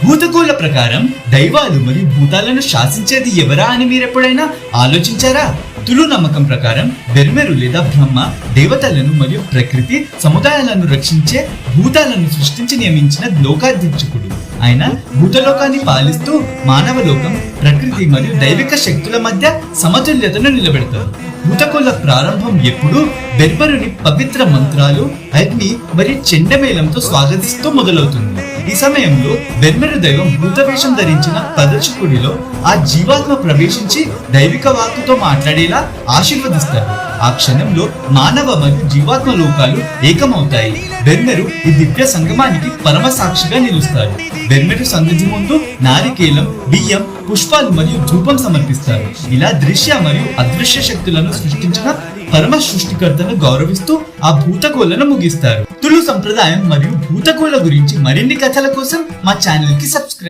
భూతకోల ప్రకారం దైవాలు మరియు భూతాలను శాసించేది ఎవరా అని మీరెప్పుడైనా ఆలోచించారా? తులు నమ్మకం ప్రకారం బెర్మెరు లేదా బ్రహ్మ దేవతలను మరియు ప్రకృతి సముదాయాలను రక్షించే భూతాలను సృష్టించి నియమించిన లోకాధ్యక్షకుడు. ఆయన భూతలోకాన్ని పాలిస్తూ మానవ లోకం, ప్రకృతి మరియు దైవిక శక్తుల మధ్య సమతుల్యతను నిలబెడతారు. భూతకోల ప్రారంభం ఎప్పుడు బెర్బరుని పవిత్ర మంత్రాలు, అగ్ని మరియు చెండమేళంతో స్వాగతిస్తూ మొదలవుతుంది. ఈ సమయంలో బెర్మెరు దైవం భూతవేషం ధరించిన ప్రదర్శకుడిలో ఆ జీవాత్మ ప్రవేశించి దైవిక వాక్కుతో మాట్లాడేలా ఆశీర్వదిస్తారు. ఆ క్షణంలో మానవ మరియు జీవాత్మ లోకాలు ఏకమవుతాయి. బెర్మెరు ఈ దివ్య సంగమానికి పరమ సాక్షిగా నిలుస్తారు. బెర్మెరు సన్నిధి ముందు నారికేలం, బియ్యం, పుష్పాలు మరియు ధూపం సమర్పిస్తారు. ఇలా దృశ్య మరియు అదృశ్య శక్తులను సృష్టించిన పరమ సృష్టికర్తను గౌరవిస్తూ ఆ భూతకోలను ముగిస్తారు. తులు సంప్రదాయం మరియు భూతకోల గురించి మరిన్ని కథల కోసం మా ఛానల్ కి సబ్స్క్రైబ్